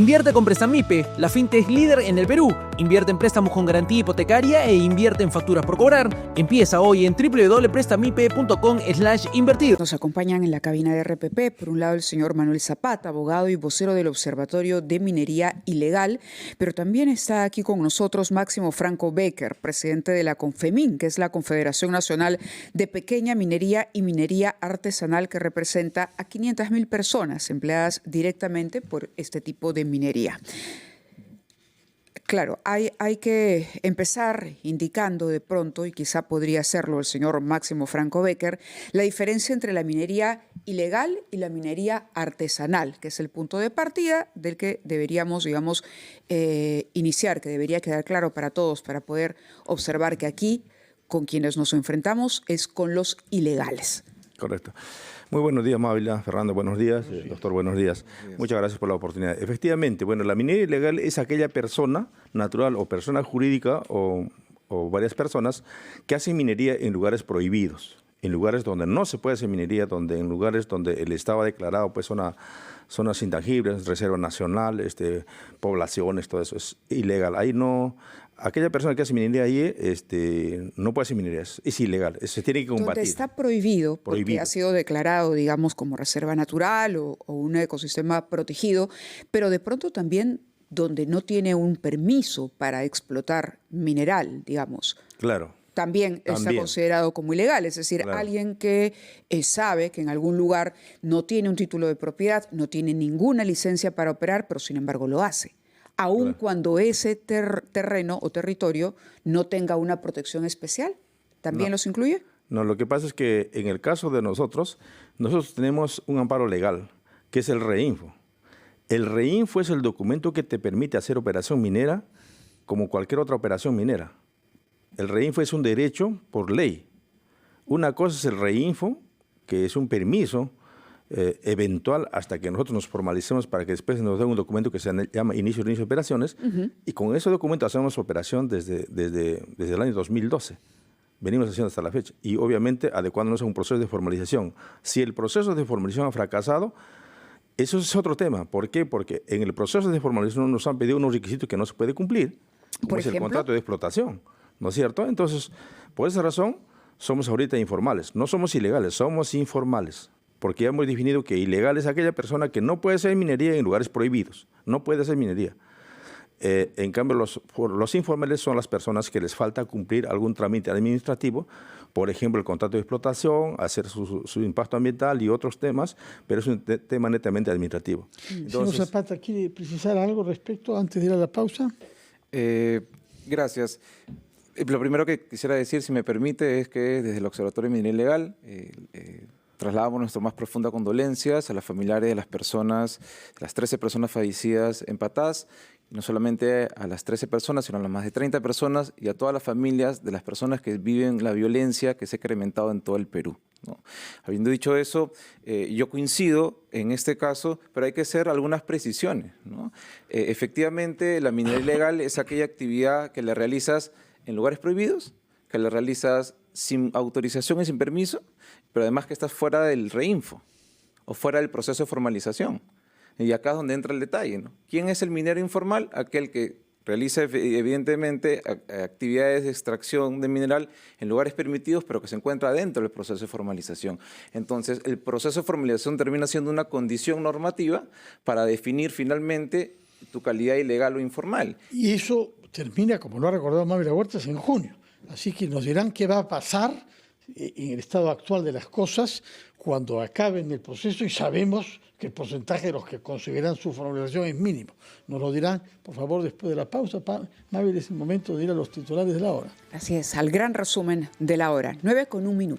Invierte con Prestamipe, la fintech líder en el Perú. Invierte en préstamos con garantía hipotecaria e invierte en facturas por cobrar. Empieza hoy en www.prestamipe.com/invertir. Nos acompañan en la cabina de RPP, por un lado el señor Manuel Zapata, abogado y vocero del Observatorio de Minería Ilegal, pero también está aquí con nosotros Máximo Franco Becker, presidente de la CONFEMIN, que es la Confederación Nacional de Pequeña Minería y Minería Artesanal, que representa a 500.000 personas empleadas directamente por este tipo de minería. Claro, hay que empezar indicando de pronto, y quizá podría hacerlo el señor Máximo Franco Becker, la diferencia entre la minería ilegal y la minería artesanal, que es el punto de partida del que deberíamos, digamos, iniciar, que debería quedar claro para todos, para poder observar que aquí, con quienes nos enfrentamos, es con los ilegales. Correcto. Muy buenos días, Mávila. Fernando, buenos días. Doctor, buenos días. Muchas gracias por la oportunidad. Efectivamente, bueno, la minería ilegal es aquella persona natural o persona jurídica o varias personas que hacen minería en lugares prohibidos, en lugares donde no se puede hacer minería, en lugares donde el Estado ha declarado pues zonas intangibles, reserva nacional, poblaciones, todo eso es ilegal. Ahí no. Aquella persona que hace minería ahí no puede hacer minería, es ilegal, se tiene que combatir. Donde está prohibido, porque ha sido declarado, digamos, como reserva natural o un ecosistema protegido, pero de pronto también donde no tiene un permiso para explotar mineral, digamos. Claro. También está considerado como ilegal, es decir, claro, alguien que sabe que en algún lugar no tiene un título de propiedad, no tiene ninguna licencia para operar, pero sin embargo lo hace. Aun claro, cuando ese terreno o territorio no tenga una protección especial, ¿también los incluye? No, lo que pasa es que en el caso de nosotros tenemos un amparo legal, que es el REINFO. El REINFO es el documento que te permite hacer operación minera como cualquier otra operación minera. El REINFO es un derecho por ley. Una cosa es el REINFO, que es un permiso eventual hasta que nosotros nos formalicemos para que después nos den un documento que se llama inicio de operaciones, y con ese documento hacemos operación desde el año 2012. Venimos haciendo hasta la fecha y obviamente adecuándonos a un proceso de formalización. Si el proceso de formalización ha fracasado, eso es otro tema. ¿Por qué? Porque en el proceso de formalización nos han pedido unos requisitos que no se puede cumplir, como es el contrato de explotación, ¿no es cierto? Entonces, por esa razón, somos ahorita informales. No somos ilegales, somos informales. Porque ya hemos definido que ilegal es aquella persona que no puede hacer minería en lugares prohibidos, no puede hacer minería. En cambio, los informales son las personas que les falta cumplir algún trámite administrativo, por ejemplo, el contrato de explotación, hacer su impacto ambiental y otros temas, pero es un tema netamente administrativo. Entonces, señor Zapata, ¿quiere precisar algo respecto antes de ir a la pausa? Gracias. Lo primero que quisiera decir, si me permite, es que desde el Observatorio de Minería Ilegal trasladamos nuestras más profundas condolencias a los familiares de las personas, las 13 personas fallecidas en Patás, no solamente a las 13 personas, sino a las más de 30 personas y a todas las familias de las personas que viven la violencia que se ha incrementado en todo el Perú, ¿no? Habiendo dicho eso, yo coincido en este caso, pero hay que hacer algunas precisiones, ¿no? Efectivamente, la minería ilegal es aquella actividad que la realizas en lugares prohibidos, que la realizas sin autorización y sin permiso, pero además que estás fuera del REINFO o fuera del proceso de formalización. Y acá es donde entra el detalle, ¿no? ¿Quién es el minero informal? Aquel que realiza evidentemente actividades de extracción de mineral en lugares permitidos, pero que se encuentra dentro del proceso de formalización. Entonces, el proceso de formalización termina siendo una condición normativa para definir finalmente tu calidad ilegal o informal. Y eso termina, como lo ha recordado Mávila Huertas, en junio. Así que nos dirán qué va a pasar en el estado actual de las cosas cuando acaben el proceso y sabemos que el porcentaje de los que conseguirán su formalización es mínimo. Nos lo dirán, por favor, después de la pausa. Mávila, es el momento de ir a los titulares de la hora. Así es, al gran resumen de la hora, 9:01.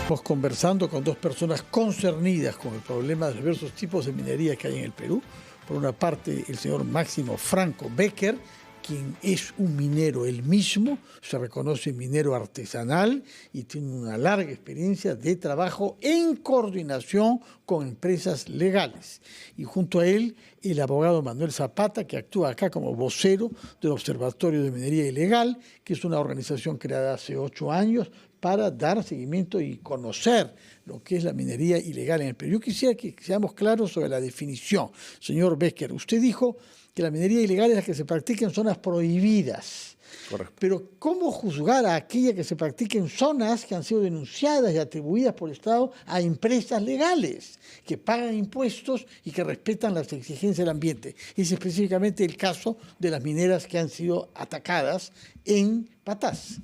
Estamos conversando con dos personas concernidas con el problema de los diversos tipos de minería que hay en el Perú. Por una parte, el señor Máximo Franco Becker, quien es un minero él mismo, se reconoce minero artesanal y tiene una larga experiencia de trabajo en coordinación con empresas legales. Y junto a él, el abogado Manuel Zapata, que actúa acá como vocero del Observatorio de Minería Ilegal, que es una organización creada hace 8 años para dar seguimiento y conocer lo que es la minería ilegal en el Perú. Yo quisiera que seamos claros sobre la definición. Señor Becker, usted dijo que la minería ilegal es la que se practica en zonas prohibidas. Correcto. Pero ¿cómo juzgar a aquella que se practica en zonas que han sido denunciadas y atribuidas por el Estado a empresas legales, que pagan impuestos y que respetan las exigencias del ambiente? Es específicamente el caso de las mineras que han sido atacadas en Patás.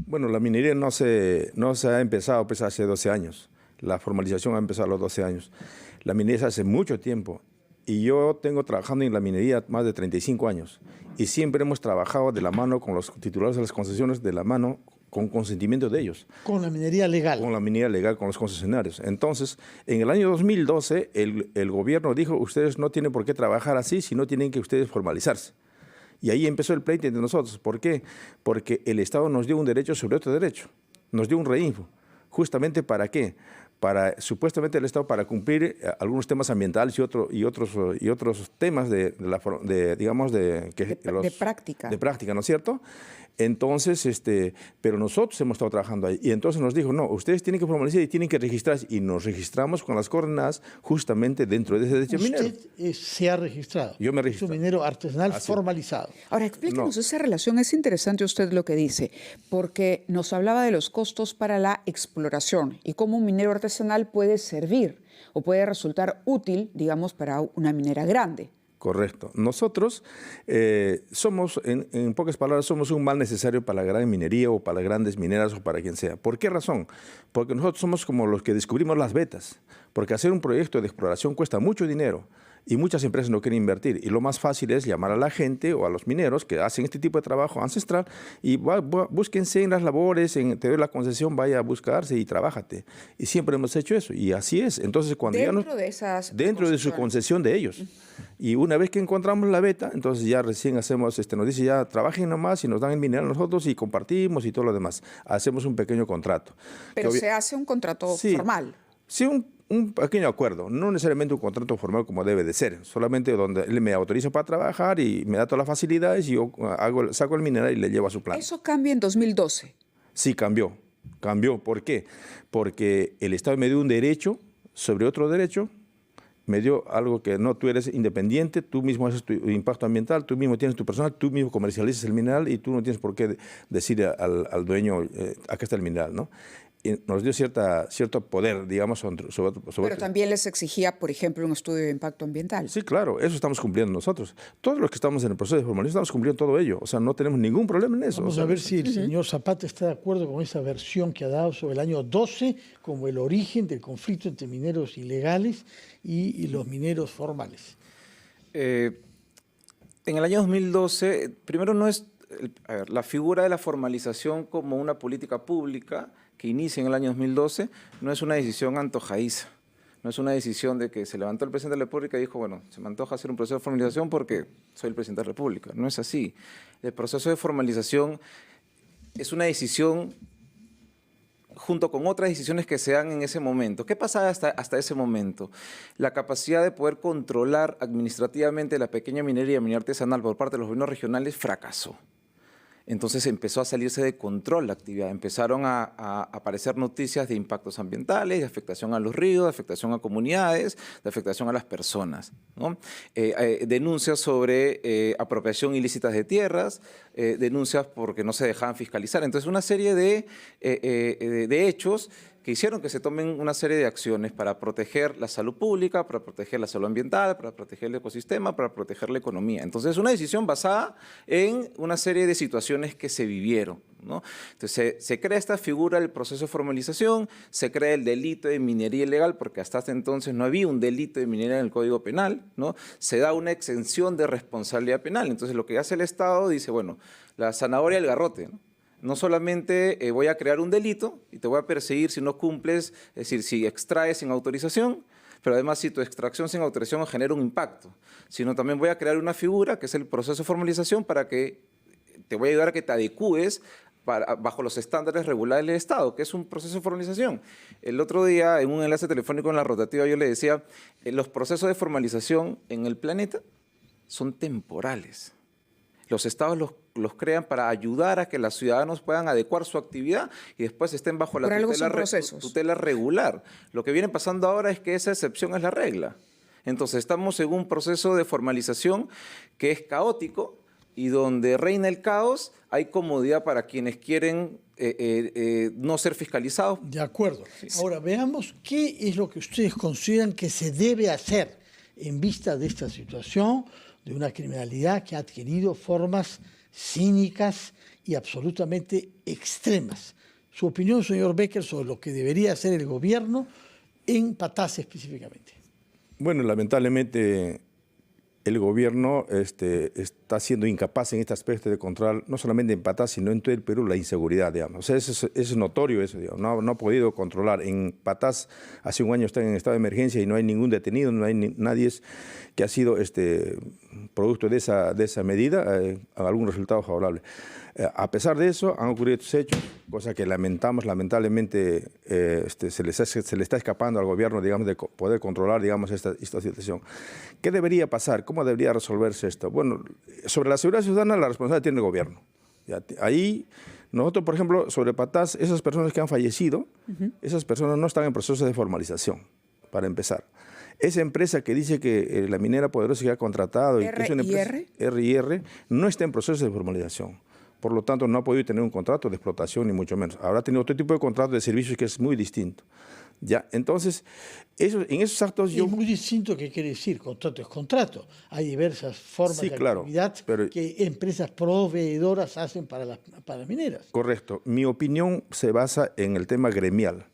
Bueno, la minería no se ha empezado pues, hace 12 años. La formalización ha empezado a los 12 años. La minería se hace mucho tiempo. Y yo tengo trabajando en la minería más de 35 años. Y siempre hemos trabajado de la mano con los titulares de las concesiones, de la mano con consentimiento de ellos. Con la minería legal. Con la minería legal, con los concesionarios. Entonces, en el año 2012, el gobierno dijo, ustedes no tienen por qué trabajar así, sino tienen que ustedes formalizarse. Y ahí empezó el pleito entre nosotros. ¿Por qué? Porque el Estado nos dio un derecho sobre otro derecho. Nos dio un reinfo. ¿Justamente para qué? Supuestamente el Estado para cumplir algunos temas ambientales y otros temas de práctica. De práctica, ¿no es cierto? Entonces, pero nosotros hemos estado trabajando ahí. Y entonces nos dijo, no, ustedes tienen que formalizar y tienen que registrarse. Y nos registramos con las coordenadas justamente dentro de ese derecho minero. Usted se ha registrado. Yo me registré. Es un minero artesanal formalizado. Ahora, explíquenos esa relación. Es interesante usted lo que dice, porque nos hablaba de los costos para la exploración y cómo un minero artesanal puede servir o puede resultar útil, digamos, para una minera grande. Correcto. Nosotros somos, en pocas palabras, somos un mal necesario para la gran minería o para las grandes mineras o para quien sea. ¿Por qué razón? Porque nosotros somos como los que descubrimos las vetas. Porque hacer un proyecto de exploración cuesta mucho dinero y muchas empresas no quieren invertir. Y lo más fácil es llamar a la gente o a los mineros que hacen este tipo de trabajo ancestral y búsquense en las labores, te doy la concesión, vaya a buscarse y trabájate. Y siempre hemos hecho eso. Y así es. Entonces, cuando dentro de su concesión de ellos. Y una vez que encontramos la beta, entonces ya recién hacemos, nos dice ya trabajen nomás y nos dan el mineral nosotros y compartimos y todo lo demás. Hacemos un pequeño contrato. Pero se hace un contrato formal. Sí, un pequeño acuerdo, no necesariamente un contrato formal como debe de ser, solamente donde él me autoriza para trabajar y me da todas las facilidades y yo saco el mineral y le llevo a su plan. ¿Eso cambia en 2012? Sí, cambió. ¿Por qué? Porque el Estado me dio un derecho sobre otro derecho, me dio algo que no, tú eres independiente, tú mismo haces tu impacto ambiental, tú mismo tienes tu personal, tú mismo comercializas el mineral y tú no tienes por qué decir al dueño, acá está el mineral, ¿no? Y nos dio cierto poder, digamos, sobre Pero también les exigía, por ejemplo, un estudio de impacto ambiental. Sí, claro, eso estamos cumpliendo nosotros. Todos los que estamos en el proceso de formalización estamos cumpliendo todo ello. O sea, no tenemos ningún problema en eso. Vamos a ver si el señor Zapata está de acuerdo con esa versión que ha dado sobre el año 12 como el origen del conflicto entre mineros ilegales y los mineros formales. En el año 2012, primero no es la figura de la formalización como una política pública que inicia en el año 2012 no es una decisión antojadiza, no es una decisión de que se levantó el presidente de la República y dijo, bueno, se me antoja hacer un proceso de formalización porque soy el presidente de la República. No es así. El proceso de formalización es una decisión junto con otras decisiones que se dan en ese momento. ¿Qué pasaba hasta ese momento? La capacidad de poder controlar administrativamente la pequeña minería artesanal por parte de los gobiernos regionales fracasó. Entonces empezó a salirse de control la actividad, empezaron a aparecer noticias de impactos ambientales, de afectación a los ríos, de afectación a comunidades, de afectación a las personas, ¿no? Denuncias sobre apropiación ilícita de tierras, denuncias porque no se dejaban fiscalizar. Entonces una serie de hechos que hicieron que se tomen una serie de acciones para proteger la salud pública, para proteger la salud ambiental, para proteger el ecosistema, para proteger la economía. Entonces, es una decisión basada en una serie de situaciones que se vivieron, ¿no? Entonces, se crea esta figura del proceso de formalización, se crea el delito de minería ilegal, porque hasta entonces no había un delito de minería en el Código Penal, ¿no? Se da una exención de responsabilidad penal. Entonces, lo que hace el Estado dice, bueno, la zanahoria y el garrote, ¿no? No solamente voy a crear un delito y te voy a perseguir si no cumples, es decir, si extraes sin autorización, pero además si tu extracción sin autorización genera un impacto, sino también voy a crear una figura que es el proceso de formalización para que te voy a ayudar a que te adecúes bajo los estándares regulares del Estado, que es un proceso de formalización. El otro día, en un enlace telefónico en la rotativa, yo le decía, los procesos de formalización en el planeta son temporales. Los estados los crean para ayudar a que los ciudadanos puedan adecuar su actividad y después estén bajo la tutela regular. Lo que viene pasando ahora es que esa excepción es la regla. Entonces estamos en un proceso de formalización que es caótico y donde reina el caos, hay comodidad para quienes quieren no ser fiscalizados. De acuerdo. Ahora veamos qué es lo que ustedes consideran que se debe hacer en vista de esta situación de una criminalidad que ha adquirido formas cínicas y absolutamente extremas. Su opinión, señor Becker, sobre lo que debería hacer el gobierno en Patas específicamente. Bueno, lamentablemente el gobierno está siendo incapaz en este aspecto de controlar, no solamente en Patas, sino en todo el Perú, la inseguridad, digamos. O sea, es notorio eso, digamos. No ha podido controlar. En Patas, hace un año están en estado de emergencia y no hay ningún detenido, no hay nadie que ha sido producto de esa medida, algún resultado favorable. A pesar de eso, han ocurrido estos hechos, cosa que lamentablemente se le está escapando al gobierno, digamos, de poder controlar, digamos, esta situación. ¿Qué debería pasar? ¿Cómo debería resolverse esto? Bueno, sobre la seguridad ciudadana, la responsabilidad tiene el gobierno. Ahí, nosotros, por ejemplo, sobre Patas, esas personas que han fallecido, esas personas no están en proceso de formalización, para empezar. Esa empresa que dice que la minera poderosa que ha contratado, que es una empresa, R&R, no está en proceso de formalización. Por lo tanto, no ha podido tener un contrato de explotación, ni mucho menos. Ahora ha tenido otro tipo de contrato de servicios que es muy distinto. ¿Ya? Entonces, en esos actos yo... Es muy distinto, ¿qué quiere decir? Contrato es contrato. Hay diversas formas de actividad que empresas proveedoras hacen para las mineras. Correcto. Mi opinión se basa en el tema gremial.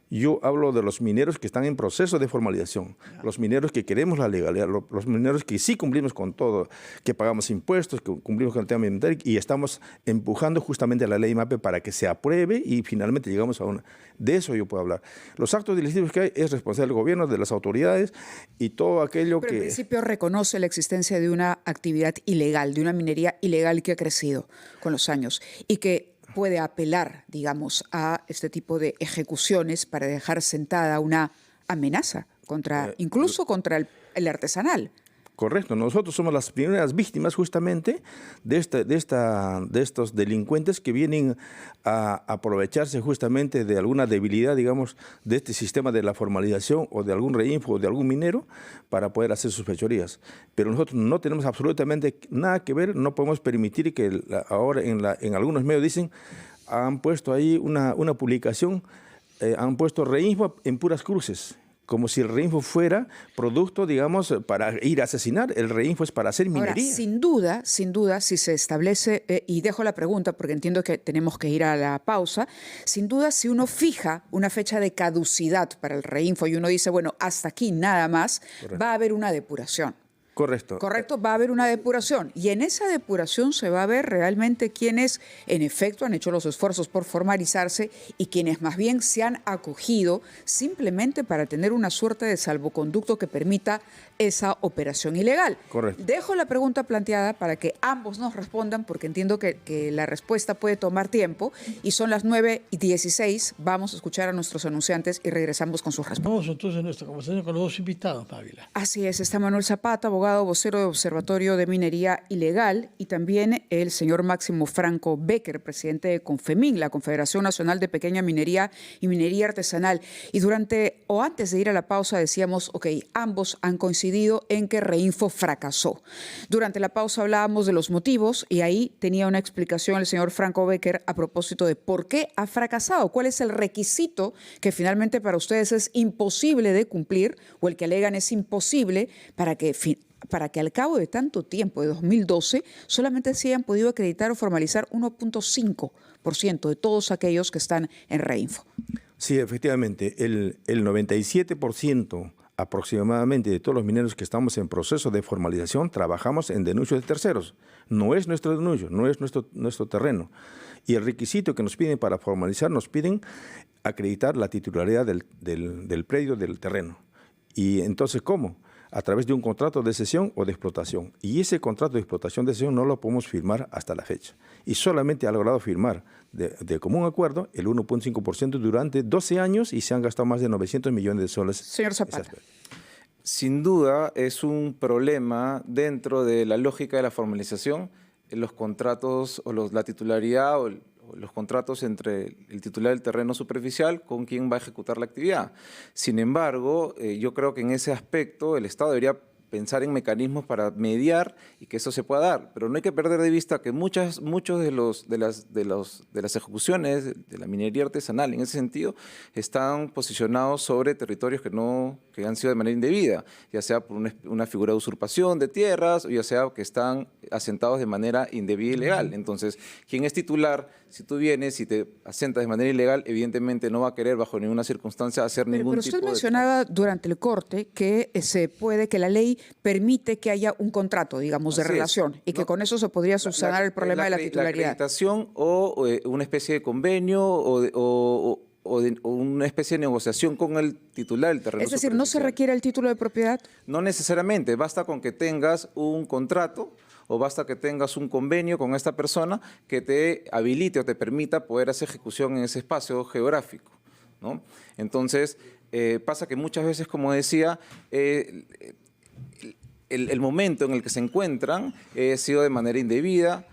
Yo hablo de los mineros que están en proceso de formalización, los mineros que queremos la legalidad, los mineros que sí cumplimos con todo, que pagamos impuestos, que cumplimos con el tema ambiental y estamos empujando justamente la ley MAPE para que se apruebe y finalmente llegamos a una. De eso yo puedo hablar. Los actos delictivos que hay es responsabilidad del gobierno, de las autoridades y todo aquello Pero que... en principio reconoce la existencia de una actividad ilegal, de una minería ilegal que ha crecido con los años y que puede apelar, digamos, a este tipo de ejecuciones para dejar sentada una amenaza incluso contra el artesanal. Correcto, nosotros somos las primeras víctimas justamente de estos delincuentes que vienen a aprovecharse justamente de alguna debilidad, digamos, de este sistema de la formalización o de algún reinfo o de algún minero para poder hacer sus fechorías. Pero nosotros no tenemos absolutamente nada que ver, no podemos permitir que ahora en algunos medios dicen, han puesto ahí una publicación, han puesto reinfo en puras cruces. Como si el reinfo fuera producto, digamos, para ir a asesinar. El reinfo es para hacer minería. Ahora, sin duda, si se establece, y dejo la pregunta porque entiendo que tenemos que ir a la pausa, sin duda, si uno fija una fecha de caducidad para el reinfo y uno dice, bueno, hasta aquí nada más, correcto, va a haber una depuración. Correcto. Correcto, va a haber una depuración. Y en esa depuración se va a ver realmente quienes, en efecto, han hecho los esfuerzos por formalizarse y quienes más bien se han acogido simplemente para tener una suerte de salvoconducto que permita esa operación ilegal. Correcto. Dejo la pregunta planteada para que ambos nos respondan, porque entiendo que la respuesta puede tomar tiempo. Y son las 9:16. Vamos a escuchar a nuestros anunciantes y regresamos con sus respuestas. Vamos entonces a nuestra conversación con los dos invitados, Pávila. Así es, está Manuel Zapata, abogado, vocero de Observatorio de Minería Ilegal, y también el señor Máximo Franco Becker, presidente de Confemín, la Confederación Nacional de Pequeña Minería y Minería Artesanal. Y antes de ir a la pausa decíamos, ambos han coincidido en que Reinfo fracasó. Durante la pausa hablábamos de los motivos y ahí tenía una explicación el señor Franco Becker a propósito de por qué ha fracasado, cuál es el requisito que finalmente para ustedes es imposible de cumplir o el que alegan es imposible para que al cabo de tanto tiempo, de 2012, solamente se hayan podido acreditar o formalizar 1.5% de todos aquellos que están en Reinfo. Sí, efectivamente, el 97% aproximadamente de todos los mineros que estamos en proceso de formalización trabajamos en denuncias de terceros. No es nuestro denuncio, no es nuestro terreno. Y el requisito que nos piden para formalizar, nos piden acreditar la titularidad del predio, del terreno. Y entonces, ¿cómo? A través de un contrato de cesión o de explotación. Y ese contrato de explotación de cesión no lo podemos firmar hasta la fecha. Y solamente ha logrado firmar de común acuerdo el 1.5% durante 12 años y se han gastado más de 900 millones de soles. Señor Zapata. Sin duda es un problema dentro de la lógica de la formalización en los contratos o la titularidad o los contratos entre el titular del terreno superficial con quien va a ejecutar la actividad. Sin embargo, yo creo que en ese aspecto el Estado debería pensar en mecanismos para mediar y que eso se pueda dar. Pero no hay que perder de vista que muchos de las ejecuciones de la minería artesanal, en ese sentido, están posicionados sobre territorios que han sido de manera indebida, ya sea por una figura de usurpación de tierras, o ya sea que están asentados de manera indebida y ilegal. Entonces, quien es titular, si tú vienes y te asentas de manera ilegal, evidentemente no va a querer bajo ninguna circunstancia hacer ningún tipo de... Pero usted mencionaba durante el corte que que la ley permite que haya un contrato, digamos, de relación y que con eso se podría subsanar el problema de la titularidad. La acreditación o una especie de convenio o una especie de negociación con el titular del terreno. Es decir, ¿no se requiere el título de propiedad? No necesariamente, basta con que tengas un contrato o basta que tengas un convenio con esta persona que te habilite o te permita poder hacer ejecución en ese espacio geográfico, ¿no? Entonces, pasa que muchas veces, como decía, el momento en el que se encuentran ha sido de manera indebida,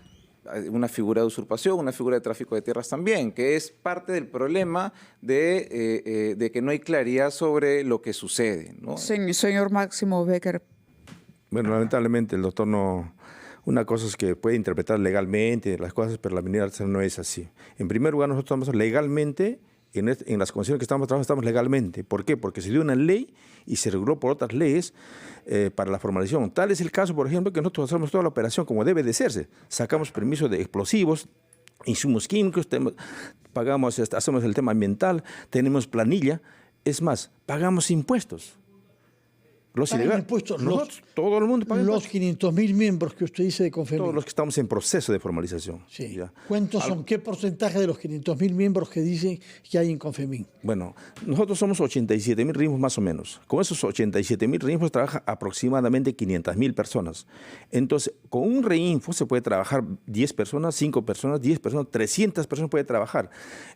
una figura de usurpación, una figura de tráfico de tierras también, que es parte del problema de que no hay claridad sobre lo que sucede, ¿no? Señor Máximo Becker. Bueno, lamentablemente el doctor no... Una cosa es que puede interpretar legalmente las cosas, pero la minería artesanal no es así. En primer lugar, nosotros estamos legalmente, en las condiciones que estamos trabajando, estamos legalmente. ¿Por qué? Porque se dio una ley y se reguló por otras leyes para la formalización. Tal es el caso, por ejemplo, que nosotros hacemos toda la operación como debe de hacerse. Sacamos permisos de explosivos, insumos químicos, pagamos, hacemos el tema ambiental, tenemos planilla. Es más, pagamos impuestos. Los ilegales. Todo el mundo paga los impuestos. 500.000 miembros que usted dice de Confemín. Todos los que estamos en proceso de formalización. Sí. ¿Ya? ¿Cuántos son? ¿Qué porcentaje de los 500.000 miembros que dicen que hay en Confemín? Bueno, nosotros somos 87.000 RINFOS más o menos. Con esos 87.000 RINFOS trabajan aproximadamente 500.000 personas. Entonces, con un REINFO se puede trabajar 10 personas, 5 personas, 10 personas, 300 personas puede trabajar.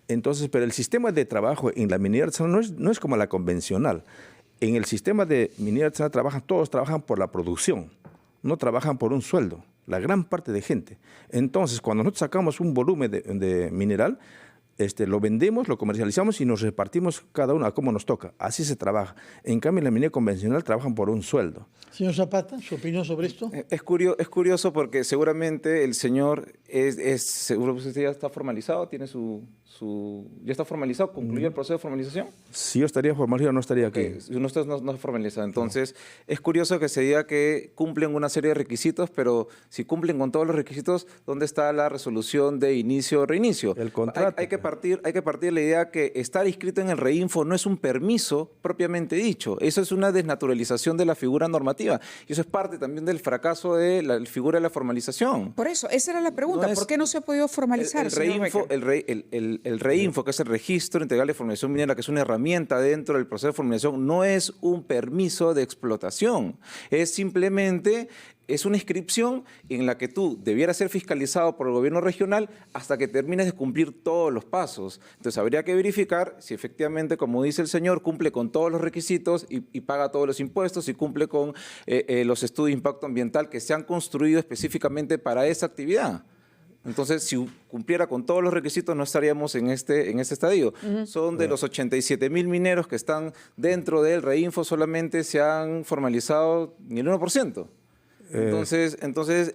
Entonces, pero el sistema de trabajo en la minería artesanal no es como la convencional. En el sistema de minería artesanal todos trabajan por la producción, no trabajan por un sueldo, la gran parte de gente. Entonces, cuando nosotros sacamos un volumen de mineral, lo vendemos, lo comercializamos y nos repartimos cada uno a cómo nos toca. Así se trabaja. En cambio, en la minería convencional trabajan por un sueldo. Señor Zapata, ¿su opinión sobre esto? Es curioso porque seguramente el señor seguro que usted ya está formalizado, tiene ya está formalizado, concluyó el proceso de formalización. Si yo estaría formalizado, no estaría aquí. Usted no está formalizado. Entonces, es curioso que se diga que cumplen una serie de requisitos, pero si cumplen con todos los requisitos, ¿dónde está la resolución de inicio o reinicio? El contrato. Hay que partir de la idea que estar inscrito en el REINFO no es un permiso propiamente dicho. Eso es una desnaturalización de la figura normativa. Y eso es parte también del fracaso de la figura de la formalización. Por eso, esa era la pregunta. ¿Por qué no se ha podido formalizar? El REINFO, que es el Registro Integral de Formalización Minera, que es una herramienta dentro del proceso de formalización, no es un permiso de explotación. Es simplemente una inscripción en la que tú debieras ser fiscalizado por el gobierno regional hasta que termines de cumplir todos los pasos. Entonces habría que verificar si efectivamente, como dice el señor, cumple con todos los requisitos y paga todos los impuestos y cumple con los estudios de impacto ambiental que se han construido específicamente para esa actividad. Entonces, si cumpliera con todos los requisitos, no estaríamos en este estadio. Son de los 87.000 mineros que están dentro del REINFO, solamente se han formalizado ni el 1%. Entonces,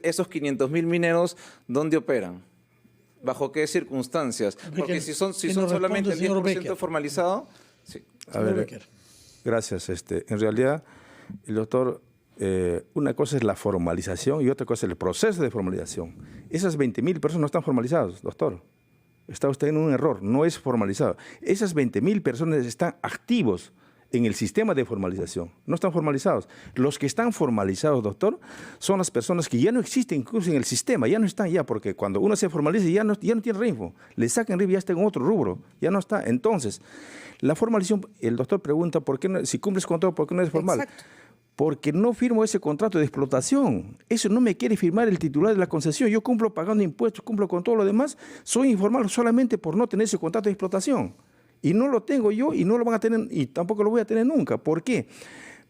esos 500.000 mineros, ¿dónde operan? ¿Bajo qué circunstancias? Porque si son solamente el 10% formalizado... Sí. A ver, gracias. En realidad, el doctor, una cosa es la formalización y otra cosa es el proceso de formalización. Esas 20.000 personas no están formalizadas, doctor. Está usted en un error, no es formalizado. Esas 20.000 personas están activos en el sistema de formalización. No están formalizados. Los que están formalizados, doctor, son las personas que ya no existen incluso en el sistema, ya no están ya, porque cuando uno se formaliza ya no tiene REINFO. Le sacan REINFO, ya está en otro rubro, ya no está. Entonces, la formalización, el doctor pregunta, ¿por qué no, si cumples con todo, por qué no es formal? Exacto. Porque no firmo ese contrato de explotación. Eso no me quiere firmar el titular de la concesión. Yo cumplo pagando impuestos, cumplo con todo lo demás. Soy informal solamente por no tener ese contrato de explotación. Y no lo tengo yo y no lo van a tener y tampoco lo voy a tener nunca. ¿Por qué?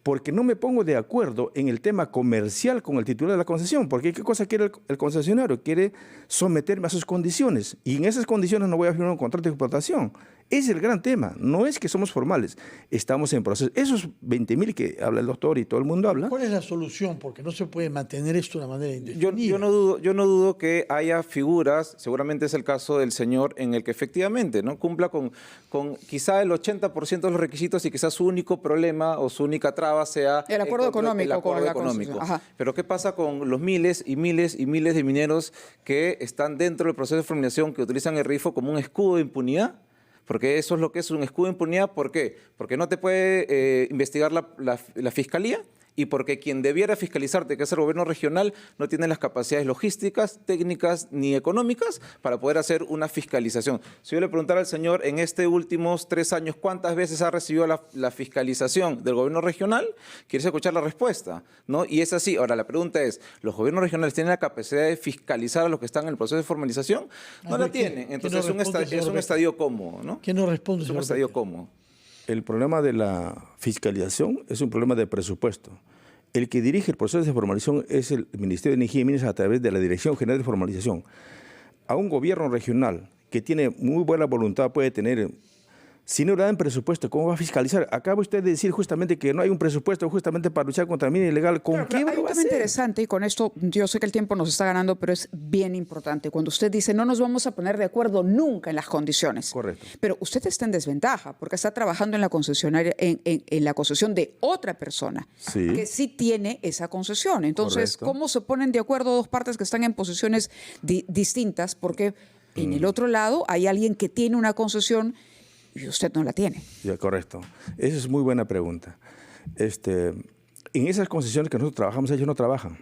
Porque no me pongo de acuerdo en el tema comercial con el titular de la concesión. Porque ¿qué cosa quiere el concesionario? Quiere someterme a sus condiciones. Y en esas condiciones no voy a firmar un contrato de explotación. Ese es el gran tema. No es que somos formales. Estamos en proceso. Esos 20.000 que habla el doctor y todo el mundo habla. ¿Cuál es la solución? Porque no se puede mantener esto de una manera Yo indefinida. no dudo que haya figuras, seguramente es el caso del señor, en el que efectivamente no cumpla con quizá el 80% de los requisitos y quizás su único problema o su única traba sea El acuerdo económico el acuerdo con la económico. concesión. Ajá. Pero ¿qué pasa con los miles y miles y miles de mineros que están dentro del proceso de formalización, que utilizan el RIFO como un escudo de impunidad? Porque eso es lo que es un escudo de impunidad. ¿Por qué? Porque no te puede investigar la fiscalía y porque quien debiera fiscalizarte, que es el gobierno regional, no tiene las capacidades logísticas, técnicas ni económicas para poder hacer una fiscalización. Si yo le preguntara al señor en estos últimos 3 años cuántas veces ha recibido la fiscalización del gobierno regional, quieres escuchar la respuesta, ¿no? Y es así. Ahora, la pregunta es, ¿los gobiernos regionales tienen la capacidad de fiscalizar a los que están en el proceso de formalización? No la tienen. Entonces es un estadio cómodo, ¿no? ¿Quién no responde, Es un señor estadio Becker? cómodo. El problema de la fiscalización es un problema de presupuesto. El que dirige el proceso de formalización es el Ministerio de Energía y Minas a través de la Dirección General de Formalización. A un gobierno regional que tiene muy buena voluntad puede tener, si no le dan presupuesto, ¿cómo va a fiscalizar? Acaba usted de decir justamente que no hay un presupuesto justamente para luchar contra la mina ilegal. ¿Con Claro, qué pero lo hay va un a tema hacer? interesante y con esto yo sé que el tiempo nos está ganando, pero es bien importante. Cuando usted dice no nos vamos a poner de acuerdo nunca en las condiciones. Correcto. Pero usted está en desventaja porque está trabajando en la concesionaria, en la concesión de otra persona Sí. que sí tiene esa concesión. Entonces, Correcto. ¿cómo se ponen de acuerdo dos partes que están en posiciones distintas? Porque en el otro lado hay alguien que tiene una concesión y usted no la tiene. Ya, correcto. Esa es muy buena pregunta. En esas concesiones que nosotros trabajamos, ellos no trabajan.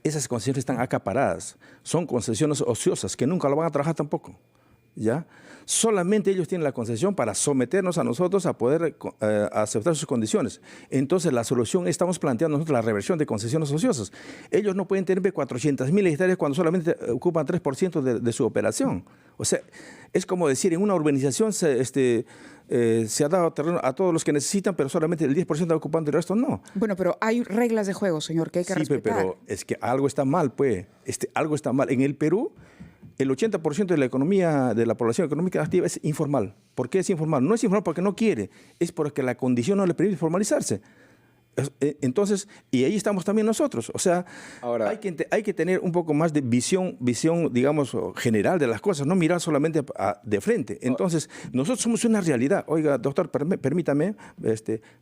Esas concesiones están acaparadas. Son concesiones ociosas que nunca lo van a trabajar tampoco. ¿Ya? Solamente ellos tienen la concesión para someternos a nosotros a poder aceptar sus condiciones. Entonces, la solución, estamos planteando nosotros la reversión de concesiones ociosas. Ellos no pueden tener 400.000 hectáreas cuando solamente ocupan 3% de su operación. O sea, es como decir, en una urbanización se ha dado terreno a todos los que necesitan, pero solamente el 10% está ocupando y el resto no. Bueno, pero hay reglas de juego, señor, que hay que Sí, respetar. pero es que algo está mal, pues. Algo está mal. En el Perú, el 80% de la economía, de la población económica activa es informal. ¿Por qué es informal? No es informal porque no quiere, es porque la condición no le permite formalizarse. Entonces, y ahí estamos también nosotros. O sea, Ahora, hay que tener un poco más de visión, digamos, general de las cosas, no mirar solamente de frente. Entonces, nosotros somos una realidad. Oiga, doctor, permítame,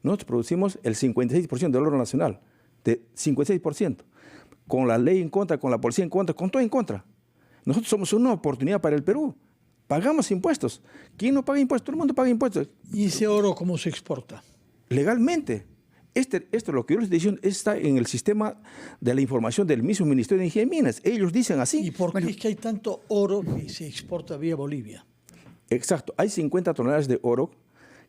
nosotros producimos el 56% del oro nacional, de 56%. Con la ley en contra, con la policía en contra, con todo en contra. Nosotros somos una oportunidad para el Perú. Pagamos impuestos. ¿Quién no paga impuestos? Todo el mundo paga impuestos. ¿Y ese oro cómo se exporta? Legalmente. Esto, lo que yo les estoy diciendo, está en el sistema de la información del mismo Ministerio de Energía y Minas. Ellos dicen así. ¿Y por qué es que hay tanto oro que se exporta vía Bolivia? Exacto. Hay 50 toneladas de oro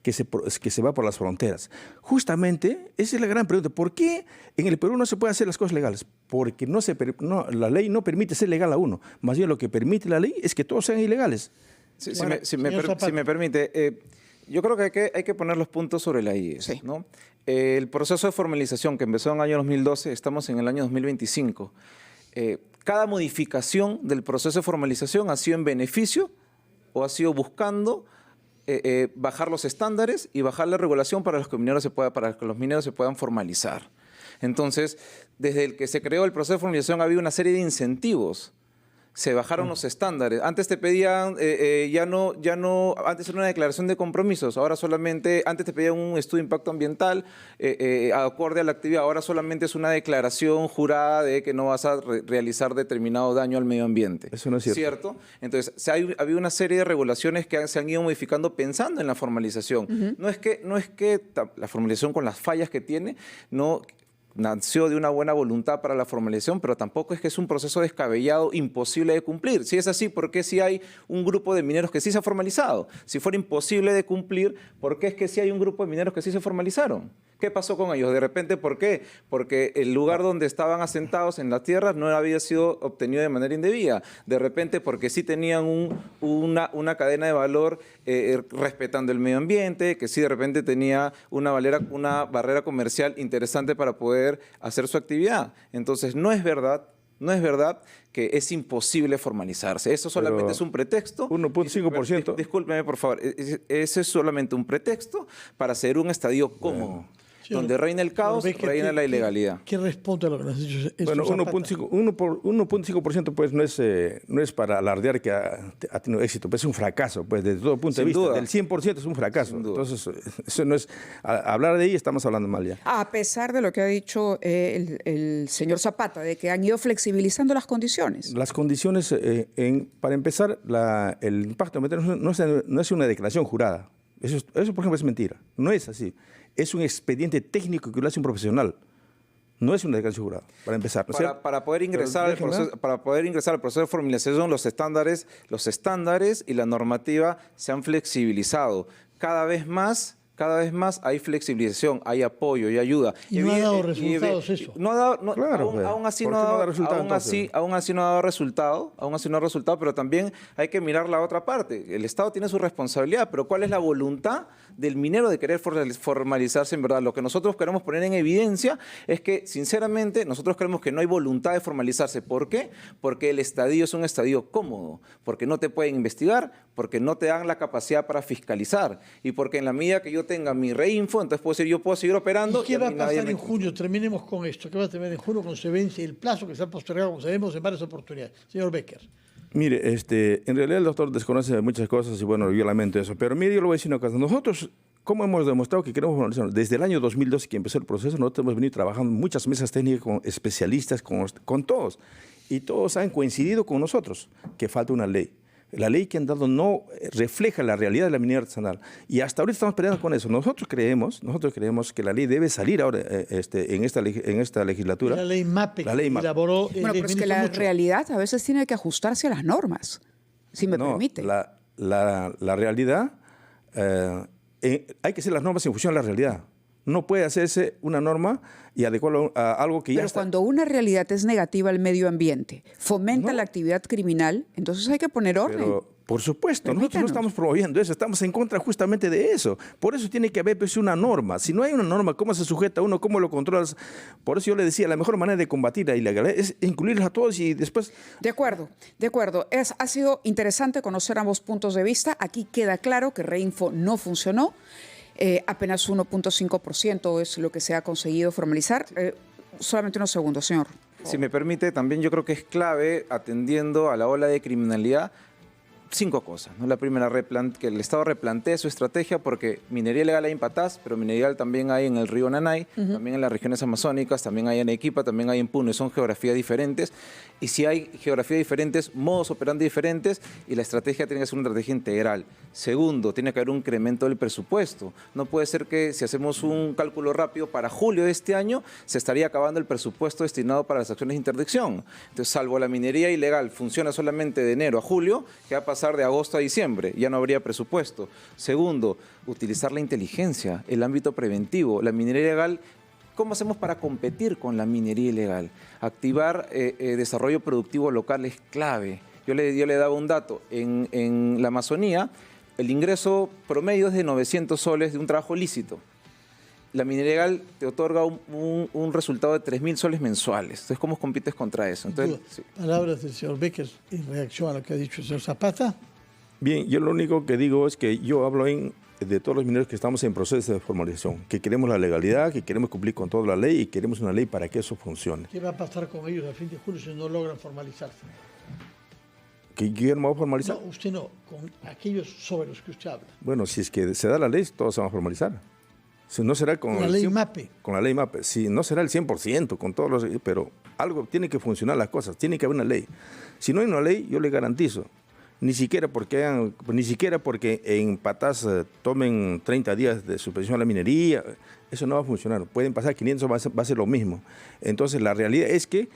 que se va por las fronteras. Justamente, esa es la gran pregunta. ¿Por qué en el Perú no se puede hacer las cosas legales? Porque la ley no permite ser legal a uno. Más bien lo que permite la ley es que todos sean ilegales. si Bueno, señor Zapata. me permite, yo creo que hay que poner los puntos sobre la I, Sí. ¿no? El proceso de formalización que empezó en el año 2012, estamos en el año 2025. Cada modificación del proceso de formalización ha sido en beneficio o ha sido buscando bajar los estándares y bajar la regulación para que los mineros se puedan formalizar. Entonces, desde el que se creó el proceso de formalización ha habido una serie de incentivos Se bajaron los estándares. Antes te pedían, antes era una declaración de compromisos, ahora solamente, antes te pedían un estudio de impacto ambiental acorde a la actividad, ahora solamente es una declaración jurada de que no vas a realizar determinado daño al medio ambiente. Eso no es cierto. ¿Cierto? Entonces, había una serie de regulaciones que se han ido modificando pensando en la formalización. No es que la formalización con las fallas que tiene, no nació de una buena voluntad para la formalización, pero tampoco es que es un proceso descabellado, imposible de cumplir. Si es así, ¿por qué si hay un grupo de mineros que sí se ha formalizado? Si fuera imposible de cumplir, ¿por qué es que sí hay un grupo de mineros que sí se formalizaron? ¿Qué pasó con ellos? De repente, ¿por qué? Porque el lugar donde estaban asentados en las tierras no había sido obtenido de manera indebida. De repente, porque sí tenían una cadena de valor respetando el medio ambiente, que sí de repente tenía una barrera comercial interesante para poder hacer su actividad. Entonces, no es verdad que es imposible formalizarse. Eso solamente es un pretexto. 1.5%. Discúlpeme, por favor. Ese es solamente un pretexto para hacer un estadio cómodo. Donde reina el caos, reina la ilegalidad. ¿Qué responde a lo que nos has dicho? Bueno, 1.5% pues no es para alardear que ha tenido éxito, pues es un fracaso, pues desde todo punto de vista. Duda. Del 100% es un fracaso. Entonces, eso no es, hablar de ahí estamos hablando mal ya. A pesar de lo que ha dicho el señor Zapata, de que han ido flexibilizando las condiciones. Las condiciones, para empezar, el impacto ambiental no es una declaración jurada. Eso, por ejemplo, es mentira. No es así. Es un expediente técnico que lo hace un profesional. No es una declaración jurada, para empezar. ¿No? Para poder ingresar al proceso de formalización, los estándares y la normativa se han flexibilizado. Cada vez más hay flexibilización, hay apoyo y ayuda. Y no ha dado resultados eso. Aún así no ha dado resultado, pero también hay que mirar la otra parte. El Estado tiene su responsabilidad, pero ¿cuál es la voluntad del minero de querer formalizarse en verdad? Lo que nosotros queremos poner en evidencia es que, sinceramente, nosotros creemos que no hay voluntad de formalizarse. ¿Por qué? Porque el estadio es un estadio cómodo, porque no te pueden investigar, porque no te dan la capacidad para fiscalizar y porque en la medida que yo tenga mi reinfo, entonces yo puedo seguir operando. ¿Y qué va a pasar en junio? Terminemos con esto. ¿Qué va a terminar en junio cuando se vence el plazo que se ha postergado, como sabemos, en varias oportunidades? Señor Becker. Mire, en realidad el doctor desconoce muchas cosas y bueno, yo lamento eso. Pero mire, yo le voy a decir una cosa. Nosotros, ¿cómo hemos demostrado que queremos formalizar? Desde el año 2012 que empezó el proceso, nosotros hemos venido trabajando en muchas mesas técnicas con especialistas, con todos. Y todos han coincidido con nosotros que falta una ley. La ley que han dado no refleja la realidad de la minería artesanal. Y hasta ahorita estamos peleando con eso. Nosotros creemos que la ley debe salir ahora en esta legislatura. La ley MAPE que elaboró bueno, pero es que la realidad a veces tiene que ajustarse a las normas, si me permite. La realidad, hay que hacer las normas en función de la realidad. No puede hacerse una norma y adecuarlo a algo que ya Pero está. cuando una realidad es negativa al medio ambiente, fomenta la actividad criminal, entonces hay que poner orden. Pero, por supuesto, nosotros no estamos promoviendo eso, estamos en contra justamente de eso. Por eso tiene que haber pues, una norma. Si no hay una norma, ¿cómo se sujeta uno? ¿Cómo lo controlas? Por eso yo le decía, la mejor manera de combatir la ilegalidad es incluirlos a todos y después... De acuerdo. Ha sido interesante conocer ambos puntos de vista. Aquí queda claro que Reinfo no funcionó. Apenas 1.5% es lo que se ha conseguido formalizar. Solamente unos segundos, señor. Si me permite, también yo creo que es clave, atendiendo a la ola de criminalidad, 5 cosas, ¿no? La primera, que el Estado replantee su estrategia, porque minería ilegal hay en Patás, pero minería ilegal también hay en el río Nanay, también en las regiones amazónicas, también hay en Arequipa, también hay en Puno, y son geografías diferentes. Y si hay geografías diferentes, modos operandi diferentes, y la estrategia tiene que ser una estrategia integral. Segundo, tiene que haber un incremento del presupuesto. No puede ser que si hacemos un cálculo rápido, para julio de este año se estaría acabando el presupuesto destinado para las acciones de interdicción. Entonces, salvo la minería ilegal funciona solamente de enero a julio, ¿qué va a pasar de agosto a diciembre? Ya no habría presupuesto. Segundo, utilizar la inteligencia, el ámbito preventivo. La minería ilegal, ¿cómo hacemos para competir con la minería ilegal? Activar desarrollo productivo local es clave. Yo le daba un dato. En la Amazonía, el ingreso promedio es de 900 soles de un trabajo lícito. La minería ilegal te otorga un resultado de 3.000 soles mensuales. Entonces, ¿cómo compites contra eso? Entonces, sí. Palabras del señor Becker en reacción a lo que ha dicho el señor Zapata. Bien, yo lo único que digo es que yo hablo de todos los mineros que estamos en proceso de formalización, que queremos la legalidad, que queremos cumplir con toda la ley y queremos una ley para que eso funcione. ¿Qué va a pasar con ellos a fin de julio si no logran formalizarse? ¿Que Guillermo va a formalizar? No, usted no, con aquellos sobre los que usted habla. Bueno, si es que se da la ley, todos se van a formalizar. Si no será con La ley MAPE. Con la ley MAPE. Si no será el 100%, con todos los... Pero algo tiene que funcionar las cosas, tiene que haber una ley. Si no hay una ley, yo le garantizo, ni siquiera porque en Patas tomen 30 días de suspensión a la minería, eso no va a funcionar. Pueden pasar 500, va a ser lo mismo. Entonces, la realidad es que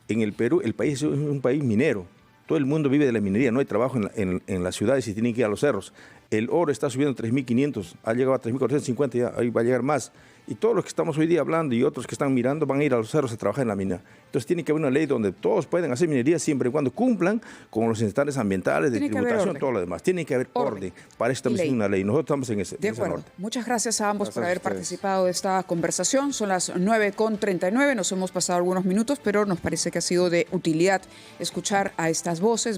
en el Perú, el país es un país minero. Todo el mundo vive de la minería, no hay trabajo en las ciudades y tienen que ir a los cerros. El oro está subiendo a 3.500, ha llegado a 3.450, ya ahí va a llegar más. Y todos los que estamos hoy día hablando y otros que están mirando van a ir a los cerros a trabajar en la mina. Entonces tiene que haber una ley donde todos pueden hacer minería siempre y cuando cumplan con los estándares ambientales, de tributación, todo lo demás. Tiene que haber orden. Para eso estamos en una ley. Nosotros estamos en ese De acuerdo. norte. Muchas gracias a ambos Gracias por a haber ustedes. participado de esta conversación. Son las 9:39. Nos hemos pasado algunos minutos, pero nos parece que ha sido de utilidad escuchar a estas voces.